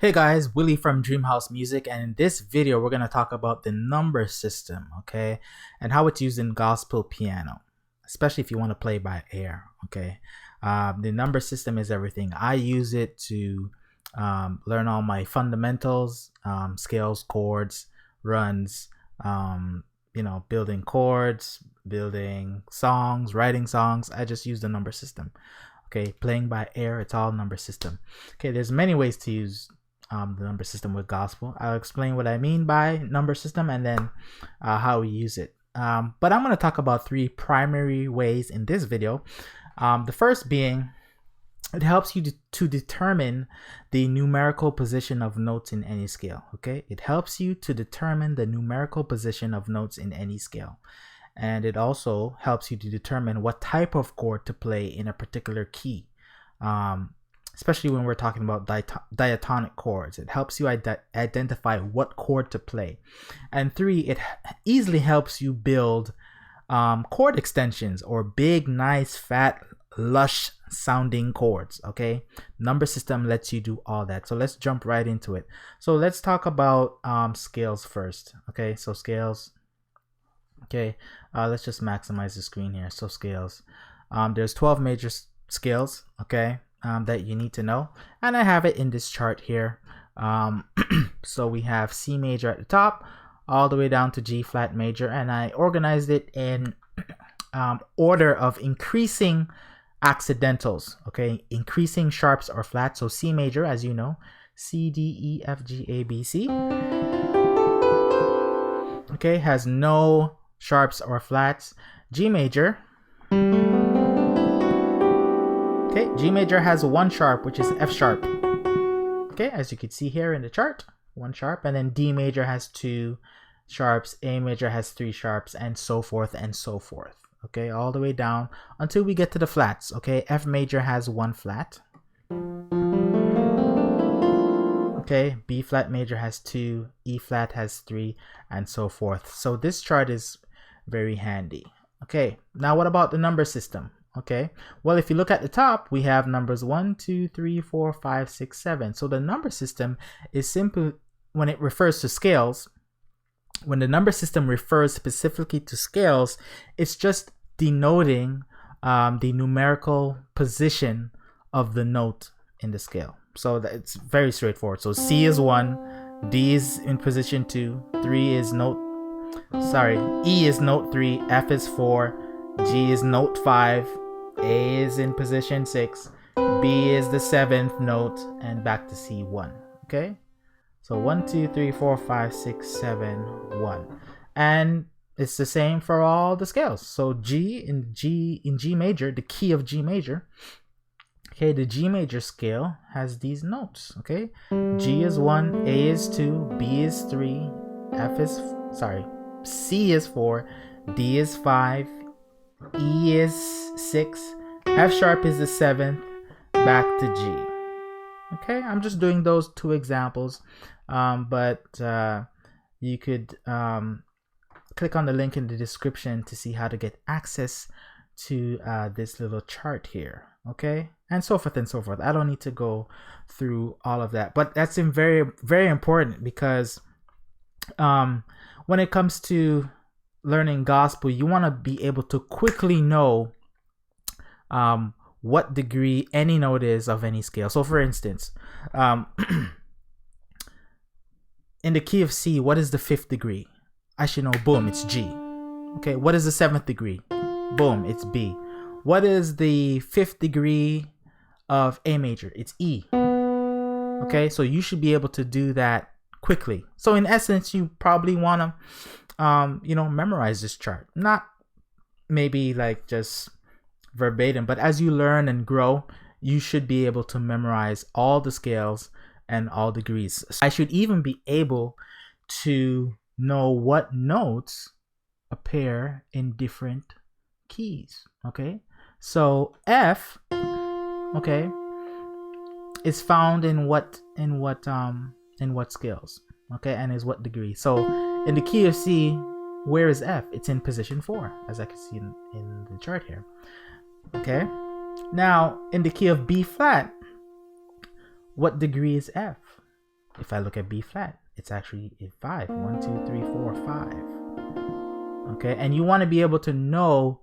Hey guys, Willie from DreamHouse Musiq, and in this video we're going to talk about the number system, okay, and how it's used in gospel piano, especially if you want to play by ear, okay. The number system is everything. I use it to learn all my fundamentals, scales, chords, runs, building chords, building songs, writing songs. I just use the number system. Okay, playing by ear, it's all number system. Okay, there's many ways to use the number system with gospel. I'll explain what I mean by number system and then how we use it. But I'm going to talk about three primary ways in this video. The first being, it helps you to determine the numerical position of notes in any scale. Okay, it helps you to determine the numerical position of notes in any scale. And it also helps you to determine what type of chord to play in a particular key. Especially when we're talking about diatonic chords. It helps you identify what chord to play. And three, it easily helps you build chord extensions or big, nice, fat, lush sounding chords. Okay, number system lets you do all that. So let's jump right into it. So let's talk about scales first. Okay, so scales. Okay, let's just maximize the screen here. So scales. There's 12 major scales. Okay. That you need to know, and I have it in this chart here. So we have C major at the top all the way down to G flat major, and I organized it in order of increasing accidentals, okay, increasing sharps or flats. So C major, as you know, C, D, E, F, G, A, B, C, okay, has no sharps or flats. G major, okay, G major has one sharp, which is F sharp. Okay, as you can see here in the chart, one sharp, and then D major has two sharps, A major has three sharps, and so forth and so forth. Okay, all the way down until we get to the flats. Okay, F major has one flat. Okay, B flat major has two, E flat has three, and so forth. So this chart is very handy. Okay, now what about the number system? Okay, well, if you look at the top, we have numbers 1, 2, 3, 4, 5, 6, 7. So the number system is simple when it refers to scales. When the number system refers specifically to scales, it's just denoting the numerical position of the note in the scale. So it's very straightforward. So C is 1, D is in position 2, E is note 3, F is 4, G is note 5, A is in position 6, B is the 7th note, and back to C1. Okay, so 1, 2, 3, 4, 5, 6, 7, 1, and it's the same for all the scales. So G major, the key of G major. Okay, the G major scale has these notes. Okay, G is 1, A is 2, B is 3, C is 4, D is 5, E is 6, F sharp is the 7th, back to G. Okay, I'm just doing those two examples, but you could click on the link in the description to see how to get access to this little chart here. Okay, and so forth and so forth. I don't need to go through all of that, but that's very, very important because when it comes to learning gospel, you want to be able to quickly know what degree any note is of any scale. So for instance, in the key of C, what is the 5th degree? I should know. Boom, it's G. Okay, what is the 7th degree? Boom, it's B. What is the 5th degree of A major? It's E. Okay, so you should be able to do that quickly. So in essence, you probably want to memorize this chart, not maybe like just verbatim, but as you learn and grow, you should be able to memorize all the scales and all degrees. I should even be able to know what notes appear in different keys. Okay, so F, okay, is found in what scales? Okay, and is what degree? So in the key of C, where is F? It's in position 4, as I can see in the chart here. Okay, now in the key of B flat, what degree is F? If I look at B flat, it's actually a 5. 1, 2, 3, 4, 5. Okay, and you want to be able to know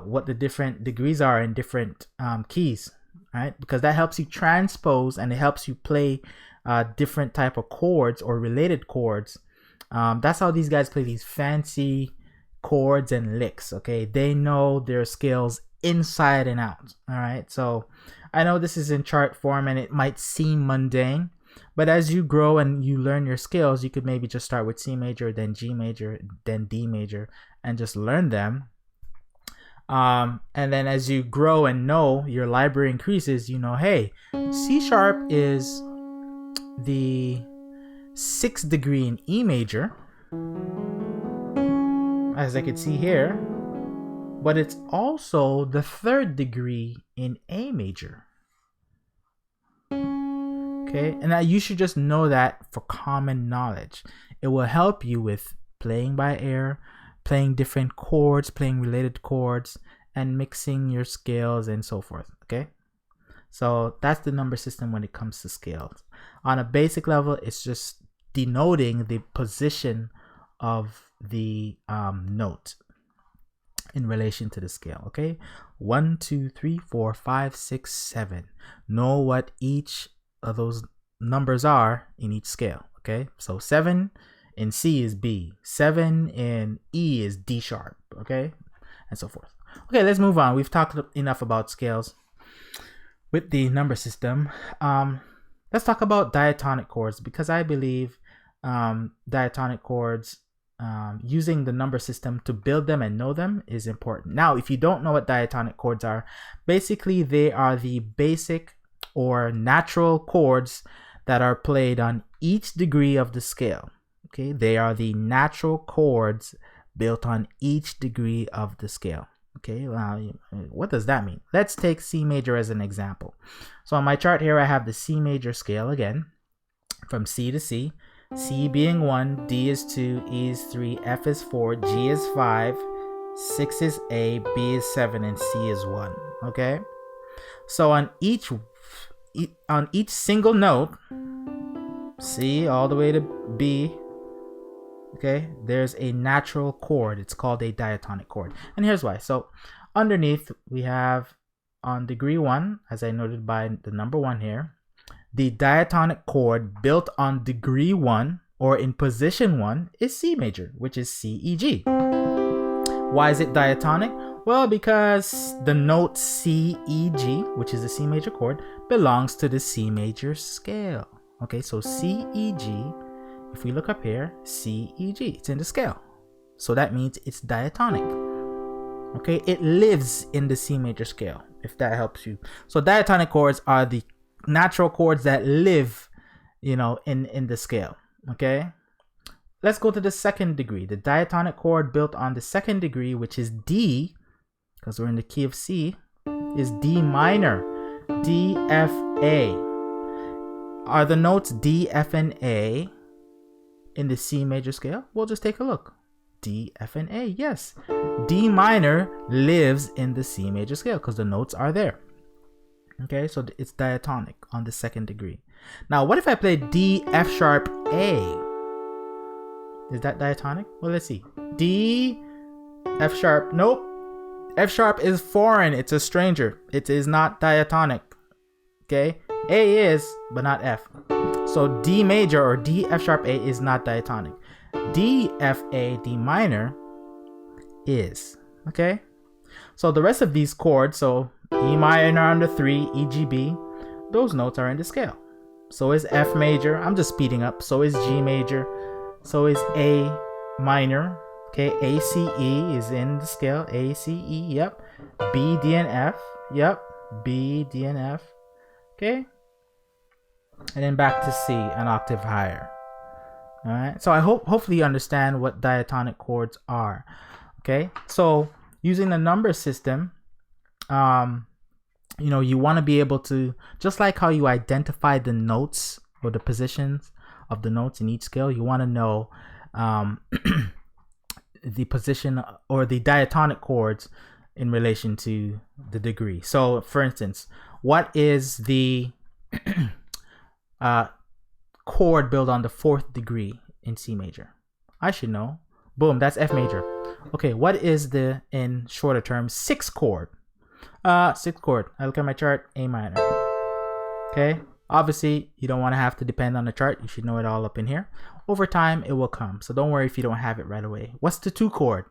what the different degrees are in different keys, right? Because that helps you transpose and it helps you play different type of chords or related chords. That's how these guys play these fancy chords and licks. Okay, they know their scales inside and out. All right, so I know this is in chart form and it might seem mundane, but as you grow and you learn your scales, you could maybe just start with C major, then G major, then D major, and just learn them. And then as you grow and know, your library increases, you know, hey, C sharp is the 6th degree in E major, as I could see here, but it's also the 3rd degree in A major. Okay, and now you should just know that for common knowledge. It will help you with playing by ear, playing different chords, playing related chords, and mixing your scales and so forth. Okay, so that's the number system when it comes to scales. On a basic level, it's just denoting the position of the note in relation to the scale. Okay, 1, 2, 3, 4, 5, 6, 7. Know what each of those numbers are in each scale. Okay, so 7 in C is B, 7 in E is D sharp. Okay, and so forth. Okay, let's move on. We've talked enough about scales with the number system. Let's talk about diatonic chords, because I believe diatonic chords, using the number system to build them and know them is important. Now, if you don't know what diatonic chords are, basically they are the basic or natural chords that are played on each degree of the scale. Okay, they are the natural chords built on each degree of the scale. Okay, well, what does that mean? Let's take C major as an example. So on my chart here, I have the C major scale again, from C to C. C being 1, D is 2, E is 3, F is 4, G is 5, 6 is A, B is 7, and C is 1. Okay, so on each single note, C all the way to B, okay, there's a natural chord. It's called a diatonic chord, and here's why. So underneath we have, on degree 1, as I noted by the number 1 here, the diatonic chord built on degree 1 or in position 1 is C major, which is C, E, G. Why is it diatonic? Well, because the note C, E, G, which is the C major chord, belongs to the C major scale. Okay, so C, E, G, if we look up here, C, E, G, it's in the scale. So that means it's diatonic. Okay, it lives in the C major scale, if that helps you. So diatonic chords are the natural chords that live, you know, in the scale. Okay, let's go to the 2nd degree. The diatonic chord built on the 2nd degree, which is D, because we're in the key of C, is D minor. D, F, A. Are the notes D, F, and A in the C major scale? We'll just take a look. D, F, and A, yes. D minor lives in the C major scale because the notes are there. Okay, so it's diatonic on the 2nd degree. Now, what if I play D, F sharp, A? Is that diatonic? Well, let's see. D, F sharp, nope. F sharp is foreign, it's a stranger. It is not diatonic. Okay, A is, but not F. So D major or D, F sharp, A is not diatonic. D, F, A, D minor is. Okay, so the rest of these chords, so E minor on the 3, E, G, B, those notes are in the scale. So is F major, I'm just speeding up. So is G major, so is A minor. Okay, A, C, E is in the scale. A, C, E, yep. B, D, and F, yep. B, D, and F. Okay, and then back to C, an octave higher. All right, so I hopefully you understand what diatonic chords are. Okay, so using the number system, you know, you want to be able to, just like how you identify the notes or the positions of the notes in each scale, you want to know the position or the diatonic chords in relation to the degree. So for instance, what is the chord built on the 4th degree in C major? I should know. Boom, that's F major. Okay, what is the, in shorter terms, 6th chord? 6th chord. I look at my chart, A minor. Okay, obviously you don't want to have to depend on the chart. You should know it all up in here. Over time, it will come. So don't worry if you don't have it right away. What's the 2 chord?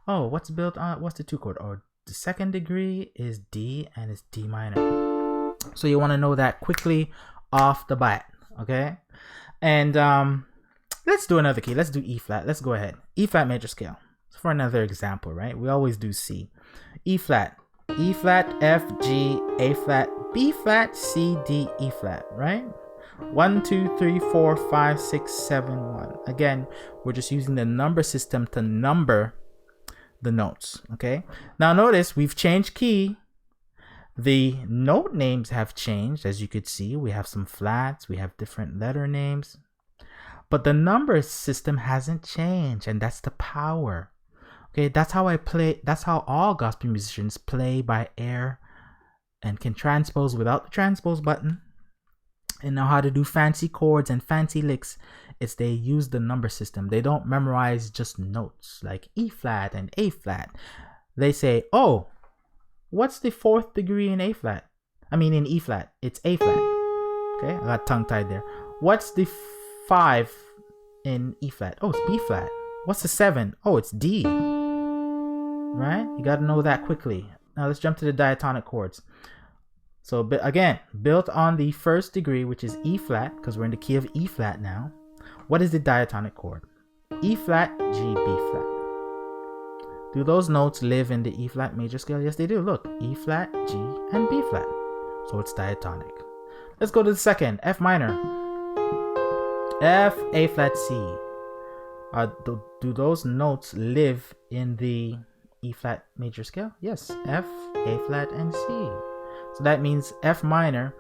Oh, what's built on, what's the 2 chord? Oh, the 2nd degree is D and it's D minor. So you want to know that quickly off the bat, okay? And let's do another key. Let's do E flat. Let's go ahead. E flat major scale. For another example, right? We always do C. E flat, F, G, A flat, B flat, C, D, E flat, right? 1, 2, 3, 4, 5, 6, 7, 1. Again, we're just using the number system to number the notes, okay? Now notice we've changed key. The note names have changed. As you could see, we have some flats, we have different letter names, but the number system hasn't changed, and that's the power. Okay, that's how I play. That's how all gospel musicians play by ear and can transpose without the transpose button and know how to do fancy chords and fancy licks. It's they use the number system. They don't memorize just notes like E flat and A flat. They say, oh, what's the 4th degree in A flat? I mean in E flat, it's A flat. Okay, I got tongue tied there. What's the 5 in E flat? Oh, it's B flat. What's the 7? Oh, it's D. Right? You got to know that quickly. Now let's jump to the diatonic chords. So again, built on the 1st degree, which is E flat, because we're in the key of E flat now. What is the diatonic chord? E flat, G, B flat. Do those notes live in the E flat major scale? Yes, they do. Look, E flat, G, and B flat. So it's diatonic. Let's go to the 2nd, F minor. F, A flat, C. Do those notes live in the E flat major scale? Yes, F, A flat, and C. So that means F minor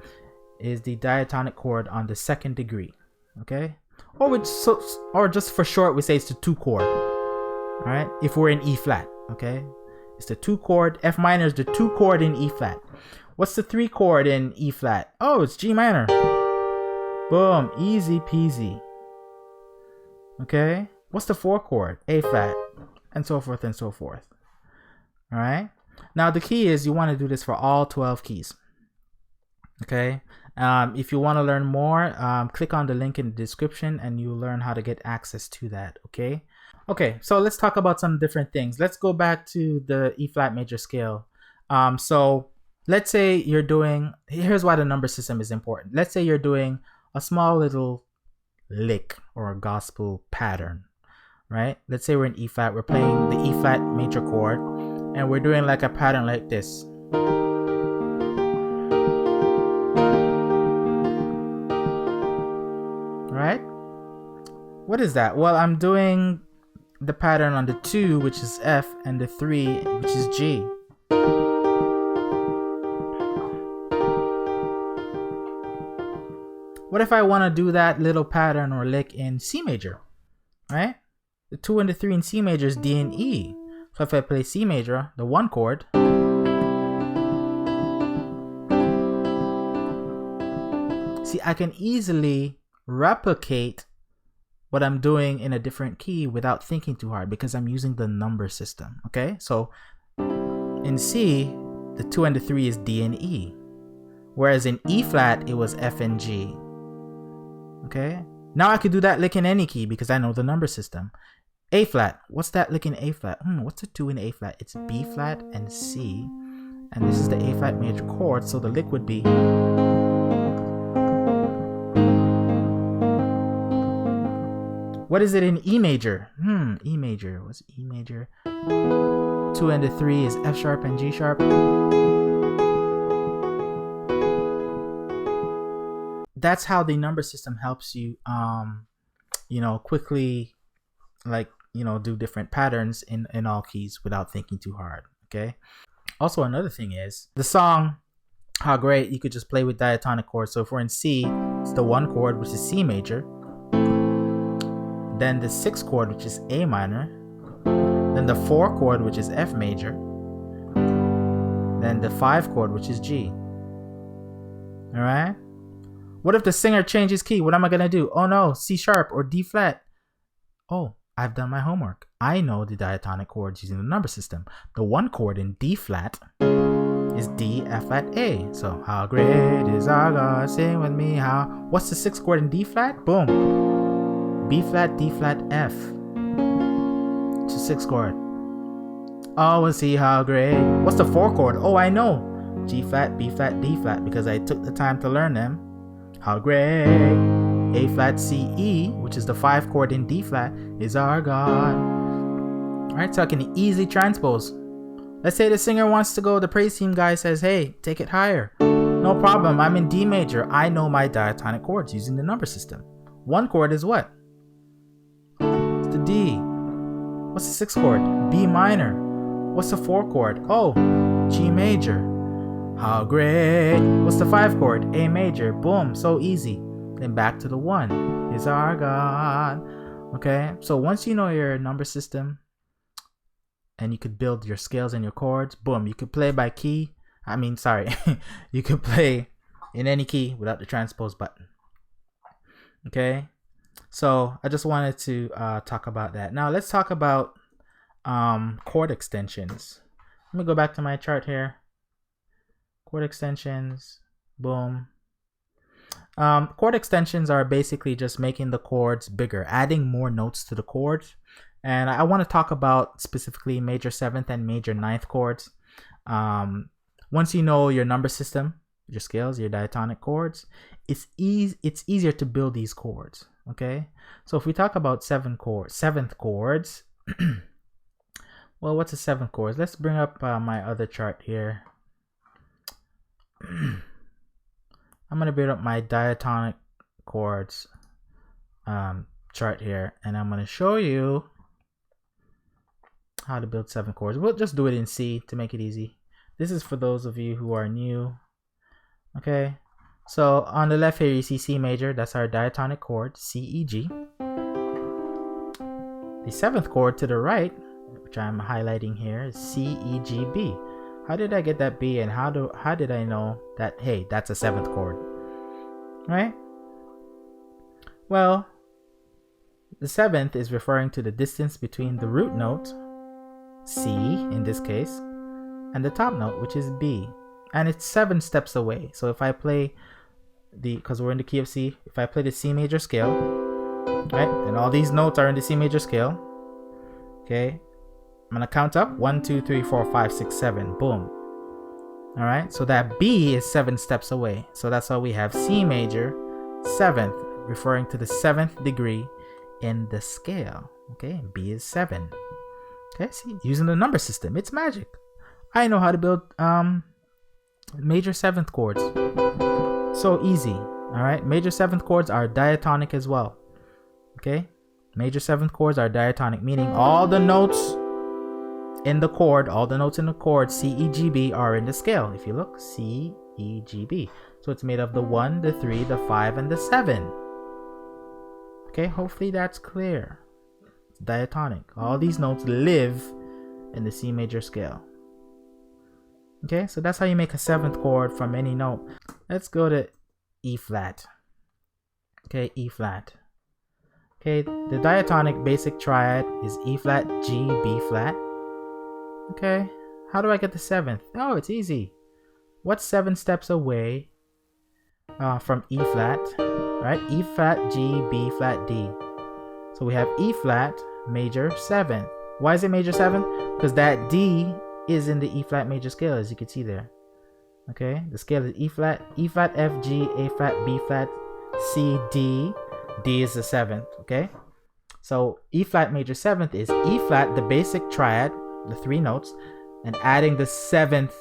is the diatonic chord on the 2nd degree. Okay, or just for short, we say it's the 2 chord. All right, if we're in E flat, okay, it's the 2 chord. F minor is the 2 chord in E flat. What's the 3 chord in E flat? Oh, it's G minor. Boom, easy peasy. Okay, what's the 4 chord? A flat, and so forth and so forth. All right, now the key is you want to do this for all 12 keys. Okay, if you want to learn more, click on the link in the description and you'll learn how to get access to that. Okay, so let's talk about some different things. Let's go back to the E flat major scale. So let's say you're doing, here's why the number system is important. Let's say you're doing a small little lick or a gospel pattern, right? Let's say we're in E flat, we're playing the E flat major chord, and we're doing like a pattern like this. Right? What is that? Well, I'm doing the pattern on the 2, which is F, and the 3, which is G. What if I want to do that little pattern or lick in C major? Right? The 2 and the 3 in C major is D and E. So if I play C major, the 1 chord, see, I can easily replicate what I'm doing in a different key without thinking too hard because I'm using the number system. Okay, so in C, the 2 and the 3 is D and E, whereas in E flat it was F and G. Okay, now I could do that lick in any key because I know the number system. A flat, what's that lick in A flat? What's the 2 in A flat? It's B flat and C, and this is the A flat major chord, so the lick would be. What is it in E major? E major, what's E major? 2 and the 3 is F sharp and G sharp. That's how the number system helps you, quickly, do different patterns in all keys without thinking too hard. Okay. Also, another thing is the song, how great you could just play with diatonic chords. So if we're in C, it's the 1 chord, which is C major. Then the 6th chord, which is A minor. Then the 4 chord, which is F major. Then the 5 chord, which is G. All right. What if the singer changes key? What am I gonna do? Oh no, C sharp or D flat. Oh, I've done my homework. I know the diatonic chords using the number system. The one chord in D flat is D, F flat, A. So how great is our God? Sing with me. How? What's the sixth chord in D flat? Boom. B flat, D flat, F. It's the sixth chord. Oh, we'll see how great. What's the fourth chord? Oh, I know. G flat, B flat, D flat, because I took the time to learn them. How great. A flat, C, E, which is the 5 chord in D flat, is our God. Alright, so I can easily transpose. Let's say the singer wants to go, the praise team guy says, hey, take it higher. No problem, I'm in D major. I know my diatonic chords using the number system. One chord is what? It's the D. What's the sixth chord? B minor. What's the fourth chord? Oh, G major. How great. What's the 5 chord? A major. Boom, so easy. Then back to the 1 is our God. Okay, so once you know your number system and you could build your scales and your chords, boom, you could play by key. You could play in any key without the transpose button. Okay, so I just wanted to talk about that. Now let's talk about chord extensions. Let me go back to my chart here. Chord extensions, boom. Chord extensions are basically just making the chords bigger, adding more notes to the chords. And I want to talk about specifically major 7th and major 9th chords. Once you know your number system, your scales, your diatonic chords, it's easier to build these chords. Okay, so if we talk about 7th chords, well, what's a 7th chord? Let's bring up my other chart here. I'm going to build up my diatonic chords chart here, and I'm going to show you how to build 7 chords. We'll just do it in C to make it easy. This is for those of you who are new. Okay, so on the left here you see C major. That's our diatonic chord, C, E, G. The 7th chord to the right, which I'm highlighting here, is C, E, G, B. How did I get that B, and how did I know that, hey, that's a 7th chord? Right? Well, the 7th is referring to the distance between the root note, C in this case, and the top note, which is B. And it's 7 steps away. So if I play because we're in the key of C, if I play the C major scale, right, and all these notes are in the C major scale, okay, I'm gonna count up 1, 2, 3, 4, 5, 6, 7. Boom. All right. So that B is 7 steps away. So that's why we have C major 7th, referring to the 7th degree in the scale. Okay. B is 7. Okay. See, using the number system, it's magic. I know how to build major 7th chords. So easy. All right. Major 7th chords are diatonic as well. Okay. Major 7th chords are diatonic, meaning all the notes in the chord, C, E, G, B are in the scale. If you look, C, E, G, B. So it's made of the 1, the 3, the 5, and the 7. Okay, hopefully that's clear. It's diatonic. All these notes live in the C major scale. Okay, so that's how you make a 7th chord from any note. Let's go to E flat. Okay, E flat. Okay, the diatonic basic triad is E flat, G, B flat. Okay, how do I get the 7th? Oh, it's easy. What's 7 steps away from E flat? Right? E flat, G, B flat, D. So we have E flat, major 7th. Why is it major 7th? Because that D is in the E flat major scale, as you can see there. Okay, the scale is E flat, F, G, A flat, B flat, C, D. D is the 7th. Okay, so E flat major 7th is E flat, the basic triad, the 3 notes, and adding the 7th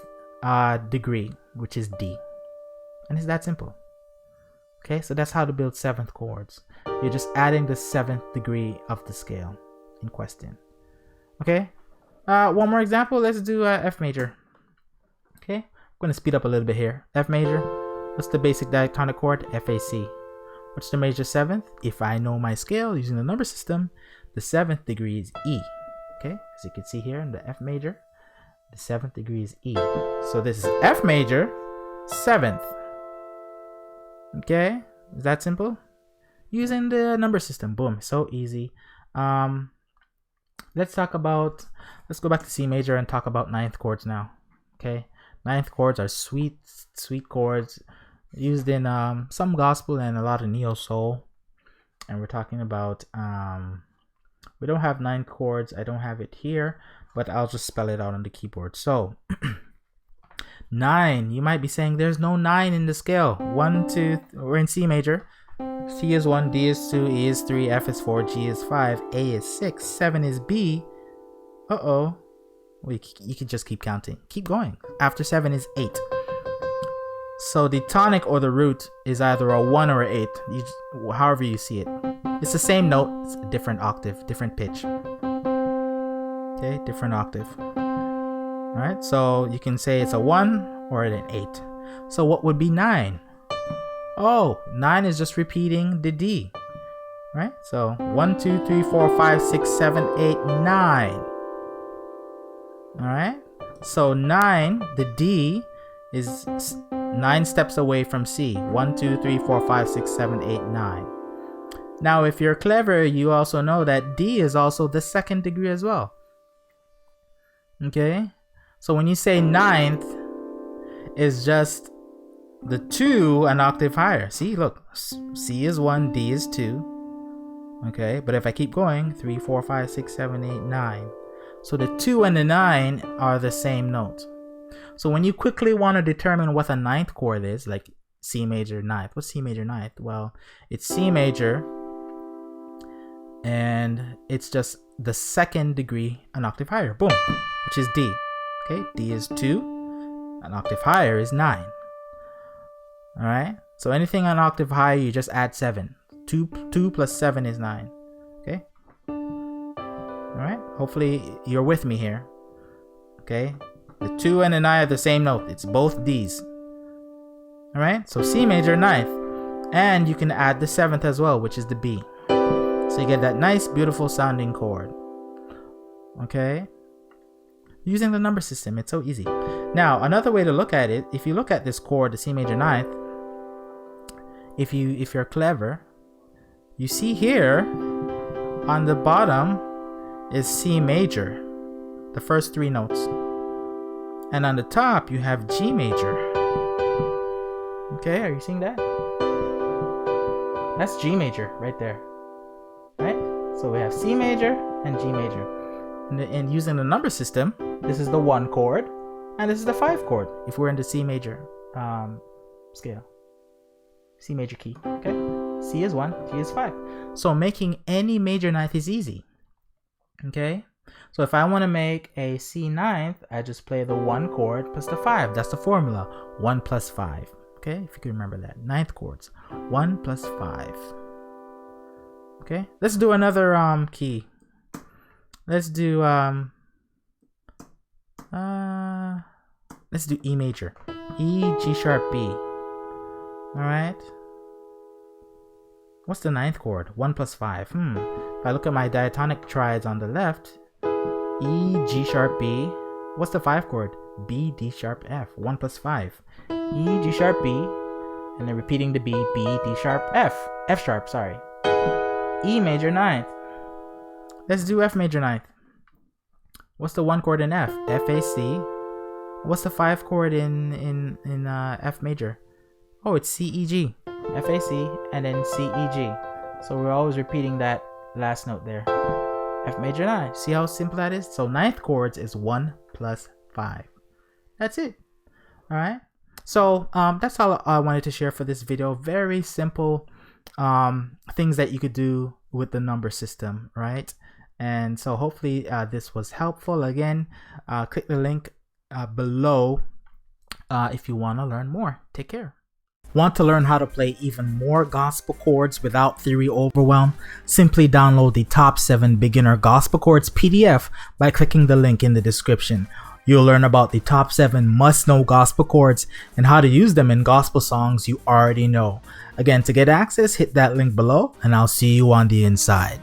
degree, which is D. And it's that simple. Okay, so that's how to build 7th chords. You're just adding the 7th degree of the scale in question. Okay, one more example. Let's do F major. Okay, I'm going to speed up a little bit here. F major. What's the basic diatonic chord? FAC. What's the major 7th? If I know my scale using the number system, the 7th degree is E. Okay, as you can see here in the F major, the 7th degree is E. So this is F major 7th. Okay, Is that simple? Using the number system. Boom. So easy. Let's go back to C major and talk about ninth chords now. Okay. Ninth chords are sweet chords used in some gospel and a lot of neo soul. And we're talking about we don't have 9 chords. I don't have it here, but I'll just spell it out on the keyboard. So 9, you might be saying there's no 9 in the scale. 1, 2, we're in C major. C is 1, D is 2, E is 3, F is 4, G is 5, A is 6, 7 is B. Well, you can just keep counting. Keep going. After 7 is 8. So the tonic or the root is either a 1 or an 8. However you see it. It's the same note, it's a different octave, different pitch. Okay, different octave. Alright, so you can say it's a 1 or an 8. So what would be 9? Oh, 9 is just repeating the D. Right? So 1, 2, 3, 4, 5, 6, 7, 8, 9. Alright? So 9, the D is 9 steps away from C. 1, 2, 3, 4, 5, 6, 7, 8, 9. Now, if you're clever, you also know that D is also the second degree as well. Okay? So when you say ninth, is just the 2 an octave higher. See, look. C is 1, D is 2. Okay? But if I keep going, 3, 4, 5, 6, 7, 8, 9. So the 2 and the 9 are the same note. So when you quickly want to determine what a ninth chord is, like C major ninth. What's C major ninth? Well, it's C major, and it's just the second degree an octave higher. Boom, which is D. Okay, D is 2. An octave higher is 9. All right. So anything an octave higher, you just add 7. 2 plus 7 is 9. Okay. All right. Hopefully you're with me here. Okay. The 2 and the 9 are the same note. It's both D's. Alright, so C major ninth. And you can add the 7th as well, which is the B. So you get that nice, beautiful sounding chord. Okay? Using the number system, it's so easy. Now, another way to look at it, if you look at this chord, the C major ninth, if you're clever, you see here on the bottom is C major, the first 3 notes. And on the top, you have G major. Okay, are you seeing that? That's G major right there. Right? So we have C major and G major. And using the number system, this is the 1 chord, and this is the 5 chord, if we're in the C major scale. C major key, okay? C is 1, G is 5. So making any major ninth is easy. Okay? So if I want to make a C ninth, I just play the 1 chord plus the 5. That's the formula. 1 plus 5. Okay, if you can remember that. Ninth chords. 1 plus 5. Okay, let's do another key. Let's do E major. E, G sharp, B. Alright. What's the ninth chord? 1 plus 5. If I look at my diatonic triads on the left, E, G sharp, B. What's the 5 chord? B, D sharp, F. 1 plus 5. E, G sharp, B. And then repeating the B, B, D sharp, F. F sharp, sorry. E major ninth. Let's do F major ninth. What's the 1 chord in F? F, A, C. What's the 5 chord in F major? Oh, it's C, E, G. F, A, C, and then C, E, G. So we're always repeating that last note there. F major 9. See how simple that is? So ninth chords is 1 plus 5. That's it. All right. So that's all I wanted to share for this video. Very simple things that you could do with the number system, right? And so hopefully this was helpful. Again, click the link below if you want to learn more. Take care. Want to learn how to play even more gospel chords without theory overwhelm? Simply download the Top 7 Beginner Gospel Chords PDF by clicking the link in the description. You'll learn about the top 7 must-know gospel chords and how to use them in gospel songs you already know. Again, to get access, hit that link below, and I'll see you on the inside.